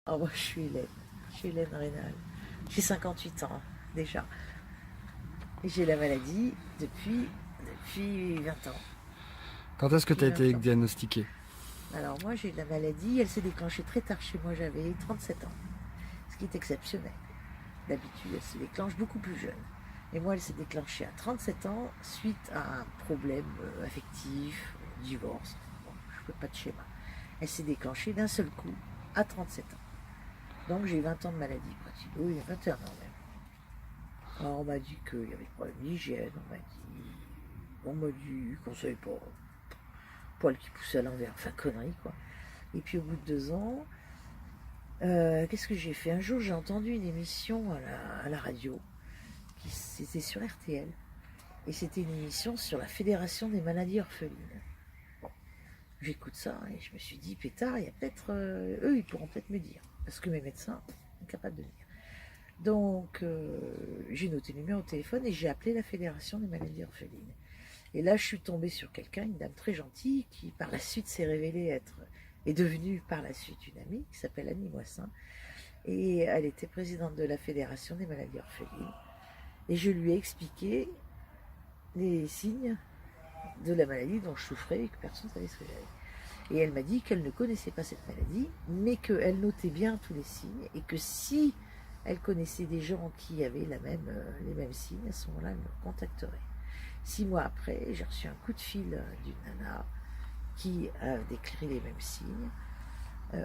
Ah, moi, je suis Hélène Rénal. J'ai 58 ans, déjà. Et j'ai la maladie depuis 20 ans. Quand est-ce que tu Depuis as été 20 ans. diagnostiqué? Alors, moi, j'ai la maladie, elle s'est déclenchée très tard chez moi, j'avais 37 ans. Ce qui est exceptionnel. D'habitude, elle se déclenche beaucoup plus jeune. Et moi, elle s'est déclenchée à 37 ans suite à un problème affectif, divorce. Bon, je ne fais pas de schéma. Elle s'est déclenchée d'un seul coup à 37 ans. Donc, j'ai 20 ans de maladie pratique. Oui, 21 ans même. Alors on m'a dit qu'il y avait des problèmes d'hygiène, on m'a dit qu'on savait pas, poil qui poussait à l'envers, enfin connerie quoi. Et puis au bout de 2 ans, qu'est-ce que j'ai fait? Un jour j'ai entendu une émission à la radio, c'était sur RTL, et c'était une émission sur la Fédération des maladies orphelines. Bon, j'écoute ça et je me suis dit, pétard, il y a peut-être, eux ils pourront peut-être me dire, parce que mes médecins sont incapables de me dire. Donc j'ai noté le numéro de téléphone et j'ai appelé la Fédération des maladies orphelines. Et là, je suis tombée sur quelqu'un, une dame très gentille, qui par la suite s'est révélée est devenue par la suite une amie, qui s'appelle Annie Moissin. Et elle était présidente de la Fédération des maladies orphelines. Et je lui ai expliqué les signes de la maladie dont je souffrais et que personne ne savait ce que j'avais. Et elle m'a dit qu'elle ne connaissait pas cette maladie, mais qu'elle notait bien tous les signes et que si elle connaissait des gens qui avaient les mêmes signes, à ce moment-là, elle me contacterait. 6 mois après, j'ai reçu un coup de fil d'une nana qui a décrit les mêmes signes.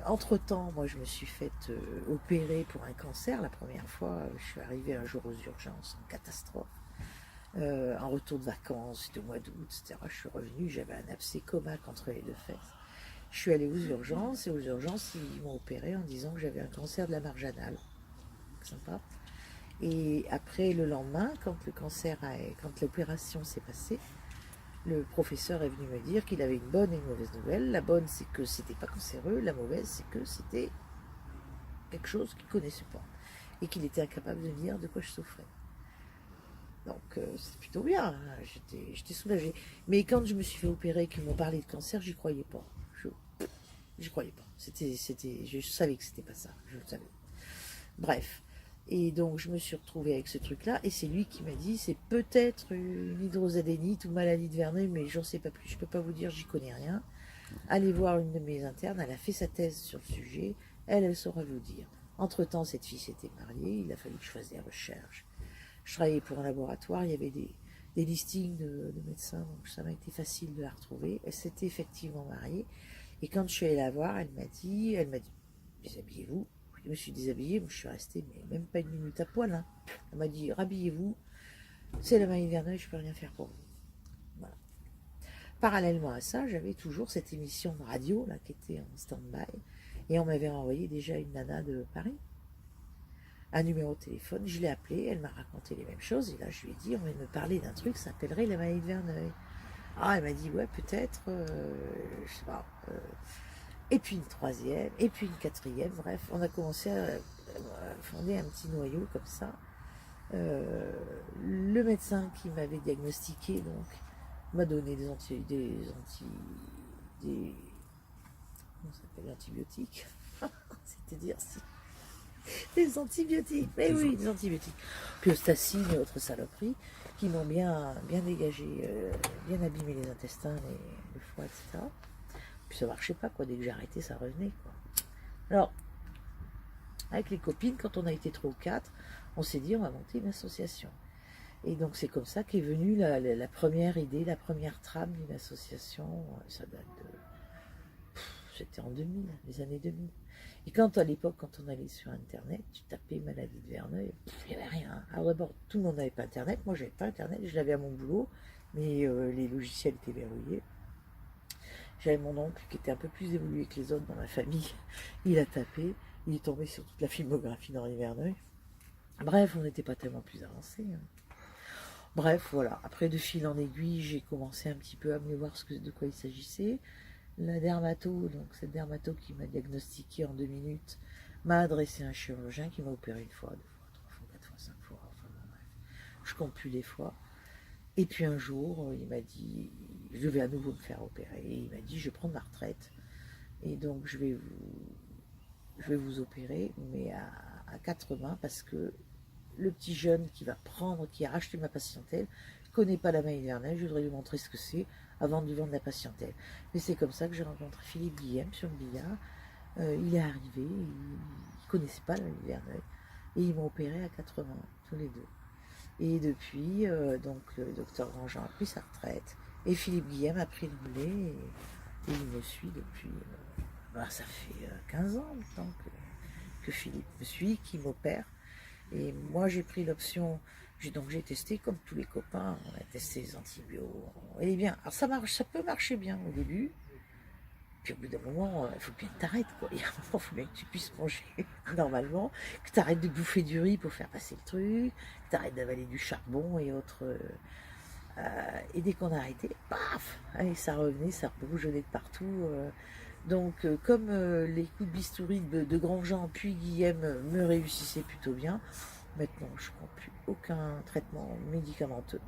Entre-temps, moi, je me suis faite opérer pour un cancer. La première fois, je suis arrivée un jour aux urgences, en catastrophe. En retour de vacances, c'était au mois d'août, etc. Je suis revenue, j'avais un abcès comaque entre les deux fesses. Je suis allée aux urgences et aux urgences, ils m'ont opéré en disant que j'avais un cancer de la marge anale. Sympa. Et après, le lendemain, quand l'opération s'est passée, le professeur est venu me dire qu'il avait une bonne et une mauvaise nouvelle. La bonne, c'est que c'était pas cancéreux. La mauvaise, c'est que c'était quelque chose qu'il connaissait pas et qu'il était incapable de dire de quoi je souffrais. Donc c'est plutôt bien. Hein. J'étais soulagée. Mais quand je me suis fait opérer et qu'ils m'ont parlé de cancer, j'y croyais pas. J'y croyais pas. Je savais que c'était pas ça. Je le savais. Bref. Et donc je me suis retrouvée avec ce truc-là, et c'est lui qui m'a dit c'est peut-être une hydrosadénite ou maladie de Verneuil, mais j'en sais pas plus, je peux pas vous dire, j'y connais rien. Allez voir une de mes internes, elle a fait sa thèse sur le sujet, elle saura vous dire. Entre-temps, cette fille s'était mariée, il a fallu que je fasse des recherches. Je travaillais pour un laboratoire, il y avait des listings de médecins, donc ça m'a été facile de la retrouver. Elle s'était effectivement mariée, et quand je suis allée la voir, elle m'a dit, déshabillez-vous. Je me suis déshabillée, moi je suis restée mais même pas une minute à poil. Hein. Elle m'a dit, rhabillez-vous, c'est la maladie de Verneuil, je ne peux rien faire pour vous. Voilà. Parallèlement à ça, j'avais toujours cette émission de radio là, qui était en stand-by, et on m'avait envoyé déjà une nana de Paris, un numéro de téléphone, je l'ai appelée, elle m'a raconté les mêmes choses, et là je lui ai dit, on vient de me parler d'un truc, ça s'appellerait la maladie de Verneuil. Ah, elle m'a dit, ouais, peut-être, je sais pas. Et puis une troisième, et puis une quatrième, bref, on a commencé à fonder un petit noyau comme ça. Le médecin qui m'avait diagnostiqué donc m'a donné des comment ça s'appelle, antibiotiques. C'est-à-dire si, des antibiotiques, mais oui, des antibiotiques. Piostacine et autres saloperies qui m'ont bien dégagé, bien abîmé les intestins, le foie, etc. Puis ça marchait pas quoi, dès que j'ai arrêté, ça revenait quoi. Alors, avec les copines, quand on a été 3 ou 4, on s'est dit on va monter une association. Et donc c'est comme ça qu'est venue la première idée, la première trame d'une association. Ça date de... C'était en 2000, les années 2000. Et quand à l'époque, quand on allait sur Internet, tu tapais maladie de Verneuil, il n'y avait rien. Alors d'abord, tout le monde n'avait pas Internet. Moi, j'avais pas Internet, je l'avais à mon boulot, mais les logiciels étaient verrouillés. J'avais mon oncle qui était un peu plus évolué que les autres dans ma famille. Il a tapé, il est tombé sur toute la filmographie d'Henri Verneuil. Bref, on n'était pas tellement plus avancés. Hein. Bref, voilà. Après, de fil en aiguille, j'ai commencé un petit peu à me voir de quoi il s'agissait. La dermato, donc cette dermato qui m'a diagnostiqué en 2 minutes, m'a adressé un chirurgien qui m'a opéré 1 fois, 2 fois, 3 fois, 4 fois, 5 fois, enfin bon, bref. Je compte plus les fois. Et puis un jour, il m'a dit, je devais à nouveau me faire opérer. Et il m'a dit, je vais prendre ma retraite. Et donc, je vais je vais vous opérer, mais à 4 mains, parce que le petit jeune qui a racheté ma patientèle, ne connaît pas la maladie de Verneuil, je voudrais lui montrer ce que c'est avant de lui vendre la patientèle. Mais c'est comme ça que j'ai rencontré Philippe Guillem sur le billard. Il est arrivé, il ne connaissait pas la maladie de Verneuil, et ils m'ont opéré à 4 mains, tous les deux. Et depuis, donc le docteur Grandjean a pris sa retraite, et Philippe Guillem a pris le relais, et il me suit depuis, ça fait 15 ans maintenant que Philippe me suit, qui m'opère. Et moi, j'ai pris l'option, j'ai testé comme tous les copains, on a testé les antibiotiques. Et bien, alors ça peut marcher bien au début. Puis au bout d'un moment, il faut bien que tu arrêtes, quoi. Il y a un moment, il faut bien que tu puisses manger normalement, que tu arrêtes de bouffer du riz pour faire passer le truc, que tu arrêtes d'avaler du charbon et autres. Et dès qu'on a arrêté, paf, allez, ça revenait, ça bourgeonnait de partout. Donc, comme les coups de bistouri de Grandjean puis Guillem me réussissaient plutôt bien, maintenant je ne prends plus aucun traitement médicamenteux,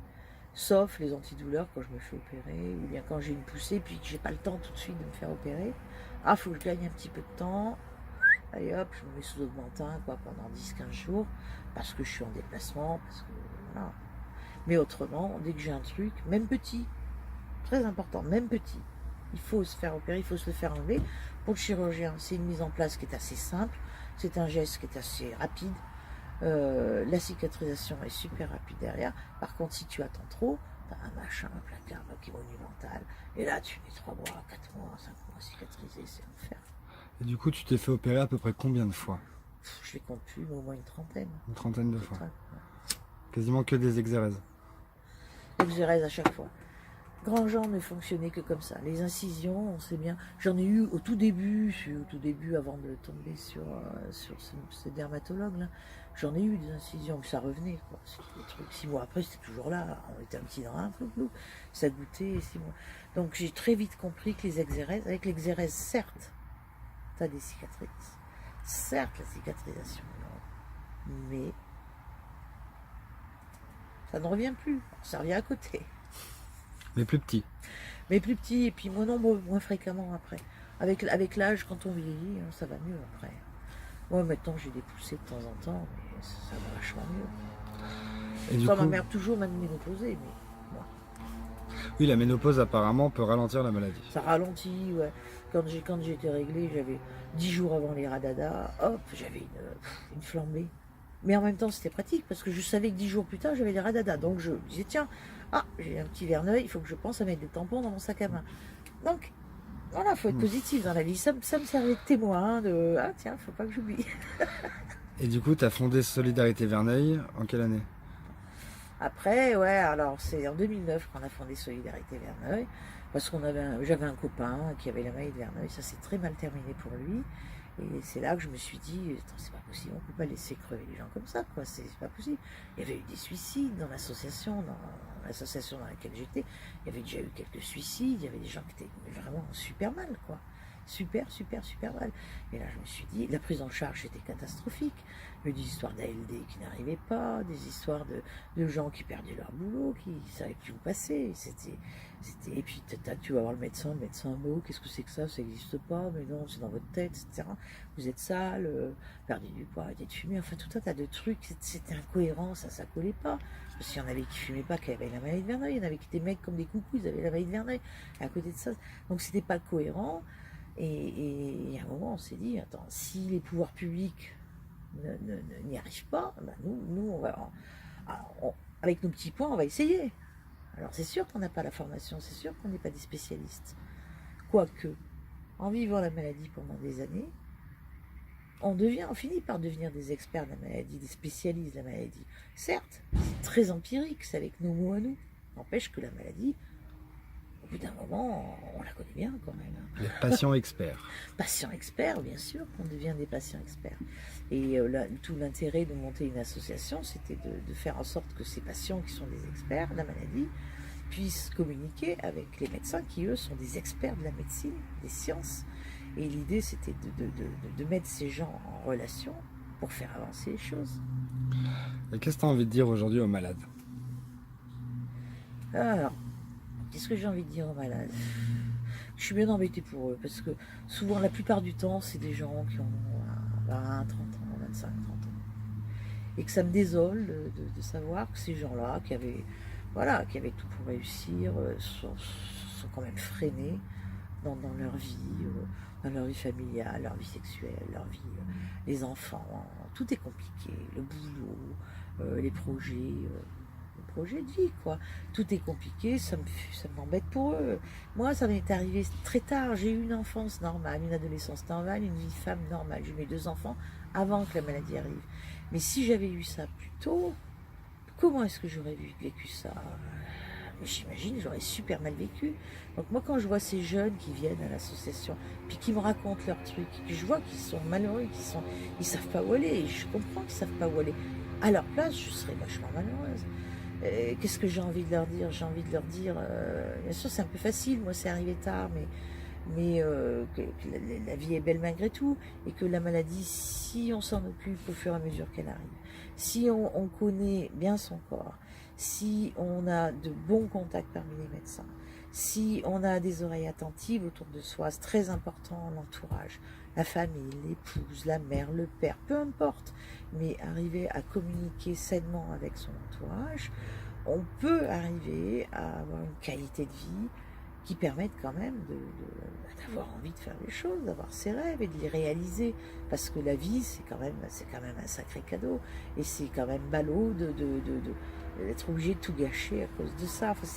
sauf les antidouleurs quand je me fais opérer, ou bien quand j'ai une poussée puis que j'ai pas le temps tout de suite de me faire opérer. Ah, faut que je gagne un petit peu de temps. Allez hop, je me mets sous augmentin quoi, pendant 10-15 jours, parce que je suis en déplacement, parce que voilà. Mais autrement, dès que j'ai un truc, même petit, très important, même petit, il faut se faire opérer, il faut se le faire enlever. Pour le chirurgien, c'est une mise en place qui est assez simple, c'est un geste qui est assez rapide. La cicatrisation est super rapide derrière. Par contre, si tu attends trop, tu as un machin, un placard qui est monumental. Et là, tu mets 3 mois, 4 mois, 5 mois à cicatriser, c'est l'enfer. Et du coup, tu t'es fait opérer à peu près combien de fois? Je les compte plus, mais au moins une trentaine. Une trentaine de fois. Ouais. Quasiment que des exérèses. Exérèse à chaque fois. Grandjean ne fonctionnait que comme ça. Les incisions, on sait bien. J'en ai eu au tout début, avant de tomber sur ce dermatologue-là. J'en ai eu des incisions, mais ça revenait, quoi. C'était des trucs. 6 mois après, c'était toujours là. On était un petit dans un flou. Ça goûtait 6 mois. Donc j'ai très vite compris que les exérèses, avec l'exérèse, certes, tu as des cicatrices. Certes, la cicatrisation, non. Mais ça ne revient plus. Ça revient à côté. Mais plus petit. Mais plus petit, et puis moins fréquemment après. Avec l'âge, quand on vieillit, ça va mieux après. Moi, maintenant, j'ai des poussées de temps en temps, mais ça va vachement mieux. Et du Enfin, coup, ma mère toujours m'a ménopausée, mais moi, oui, la ménopause apparemment peut ralentir la maladie. ça ralentit, ouais. Quand j'ai été réglée, j'avais 10 jours avant les radadas, hop, j'avais une flambée. Mais en même temps, c'était pratique, parce que je savais que 10 jours plus tard, j'avais les radadas. Donc je me disais, tiens, j'ai un petit Verneuil, il faut que je pense à mettre des tampons dans mon sac à main. Donc, voilà, il faut être positif dans la vie. Ça me servait de témoin de, tiens, faut pas que j'oublie. Et du coup, tu as fondé Solidarité Verneuil en quelle année? Après, ouais, alors c'est en 2009 qu'on a fondé Solidarité Verneuil, parce j'avais un copain qui avait la maladie de Verneuil, ça s'est très mal terminé pour lui. Et c'est là que je me suis dit, c'est pas possible, on ne peut pas laisser crever les gens comme ça, quoi, c'est pas possible. Il y avait eu des suicides dans l'association dans laquelle j'étais, il y avait déjà eu quelques suicides, il y avait des gens qui étaient vraiment super mal, quoi. Super mal. Et là, je me suis dit, la prise en charge était catastrophique. Il y a eu des histoires d'ALD qui n'arrivaient pas, des histoires de gens qui perdaient leur boulot, qui ne savaient plus où passer. Et puis, tu vas voir le médecin qu'est-ce que c'est que ça n'existe pas, mais non, c'est dans votre tête, etc. Vous êtes sale, perdez du poids, arrêtez de fumer, enfin tout un tas de trucs, c'était incohérent, ça collait pas. Parce qu'il y en avait qui fumaient pas, qui avaient la maladie de Verneuil, il y en avait qui étaient mecs comme des coucous, ils avaient la maladie de Verneuil, et à côté de ça, donc c'était pas cohérent. Et à un moment, on s'est dit, attends, si les pouvoirs publics n'y arrivent pas, ben nous avec nos petits points, on va essayer. Alors c'est sûr qu'on n'a pas la formation, c'est sûr qu'on n'est pas des spécialistes. Quoique, en vivant la maladie pendant des années, on finit par devenir des experts de la maladie, des spécialistes de la maladie. Certes, c'est très empirique, c'est avec nos mots à nous. N'empêche que la maladie, au bout d'un moment, on la connaît bien quand même. Les patients experts. Patients experts, bien sûr, qu'on devient des patients experts. Et tout l'intérêt de monter une association, c'était de faire en sorte que ces patients qui sont des experts de la maladie puissent communiquer avec les médecins qui, eux, sont des experts de la médecine, des sciences. Et l'idée, c'était de mettre ces gens en relation pour faire avancer les choses. Et qu'est-ce que tu as envie de dire aujourd'hui aux malades? Alors, qu'est-ce que j'ai envie de dire aux malades? Je suis bien embêtée pour eux, parce que souvent, la plupart du temps, c'est des gens qui ont 20, 30 ans, 25, 30 ans. Et que ça me désole de savoir que ces gens-là, voilà, qui avaient tout pour réussir, sont quand même freinés dans leur vie familiale, leur vie sexuelle, leur vie, les enfants. Tout est compliqué, le boulot, les projets de vie, quoi. Tout est compliqué, ça m'embête pour eux. Moi, ça m'est arrivé très tard. J'ai eu une enfance normale, une adolescence normale, une vie de femme normale. J'ai eu mes 2 enfants avant que la maladie arrive. Mais si j'avais eu ça plus tôt, comment est-ce que j'aurais vécu ça? J'imagine, j'aurais super mal vécu. Donc moi, quand je vois ces jeunes qui viennent à l'association, puis qui me racontent leurs trucs, que je vois qu'ils sont malheureux, ils savent pas où aller, et je comprends qu'ils savent pas où aller. À leur place, je serais vachement malheureuse. Qu'est-ce que j'ai envie de leur dire? J'ai envie de leur dire, bien sûr c'est un peu facile, moi c'est arrivé tard, mais que la vie est belle malgré tout, et que la maladie, si on s'en occupe au fur et à mesure qu'elle arrive, si on connaît bien son corps, si on a de bons contacts parmi les médecins, si on a des oreilles attentives autour de soi, c'est très important, l'entourage, la famille, l'épouse, la mère, le père, peu importe, mais arriver à communiquer sainement avec son entourage, on peut arriver à avoir une qualité de vie qui permettent quand même d'avoir envie de faire les choses, d'avoir ses rêves et de les réaliser. Parce que la vie, c'est quand même un sacré cadeau. Et c'est quand même ballot d'être obligé de tout gâcher à cause de ça. Enfin,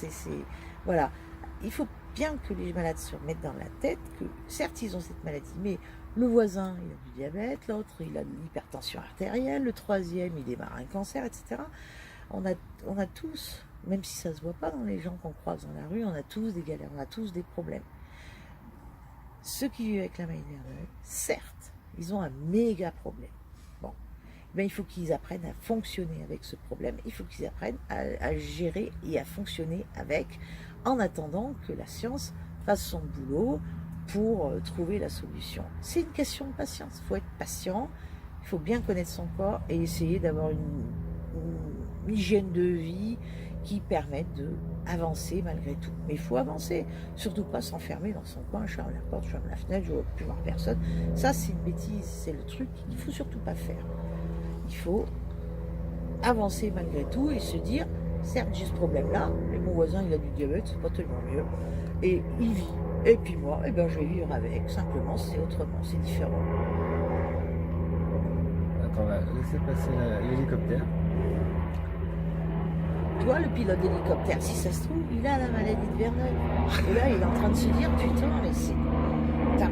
voilà. Il faut bien que les malades se remettent dans la tête que, certes, ils ont cette maladie, mais le voisin, il a du diabète, l'autre, il a de l'hypertension artérielle, le troisième, il démarre un cancer, etc. On a tous, même si ça ne se voit pas dans les gens qu'on croise dans la rue, on a tous des galères, on a tous des problèmes. Ceux qui vivent avec la maladie verneuil, certes, ils ont un méga problème. Bon, ben, il faut qu'ils apprennent à fonctionner avec ce problème, il faut qu'ils apprennent à gérer et à fonctionner avec, en attendant que la science fasse son boulot pour trouver la solution. C'est une question de patience, il faut être patient, il faut bien connaître son corps et essayer d'avoir une hygiène de vie qui permette d'avancer malgré tout. Mais il faut avancer, surtout pas s'enfermer dans son coin, je ferme la porte, je ferme la fenêtre, je ne veux plus voir personne. Ça, c'est une bêtise, c'est le truc qu'il ne faut surtout pas faire. Il faut avancer malgré tout et se dire, certes, j'ai ce problème-là, mais mon voisin, il a du diabète, c'est pas tellement mieux, et il vit. Et puis moi, eh ben, je vais vivre avec, simplement, c'est autrement, c'est différent. Attends, on va laisser passer l'hélicoptère. Toi, le pilote d'hélicoptère, si ça se trouve, il a la maladie de Verneuil. Et là, il est en train de se dire, putain, mais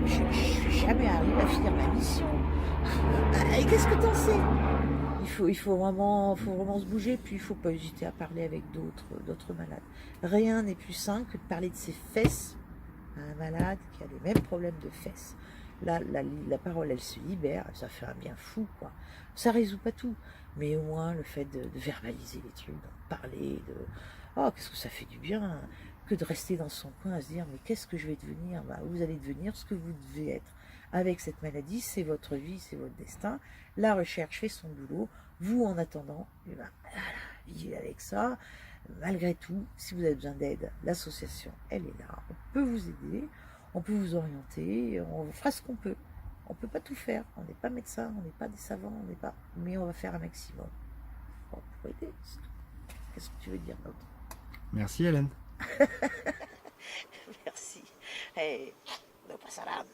je ne suis jamais arrivé à finir ma mission. Et qu'est-ce que t'en sais? Il faut vraiment se bouger, puis il ne faut pas hésiter à parler avec d'autres malades. Rien n'est plus sain que de parler de ses fesses à un malade qui a les mêmes problèmes de fesses. Là, la parole, elle se libère, ça fait un bien fou, quoi. Ça résout pas tout, mais au moins le fait de verbaliser les trucs, d'en parler, oh, qu'est-ce que ça fait du bien, que de rester dans son coin à se dire, mais qu'est-ce que je vais devenir? Bah, vous allez devenir ce que vous devez être. Avec cette maladie, c'est votre vie, c'est votre destin. La recherche fait son boulot. Vous, en attendant, eh ben, voilà, vivez avec ça. Malgré tout, si vous avez besoin d'aide, l'association, elle est là. On peut vous aider, on peut vous orienter, on fera ce qu'on peut. On ne peut pas tout faire. On n'est pas médecin, on n'est pas des savants, mais on va faire un maximum. Bon, pour aider, c'est tout. Qu'est-ce que tu veux dire d'autre? Merci Hélène. Merci. Hey, no pasa nada.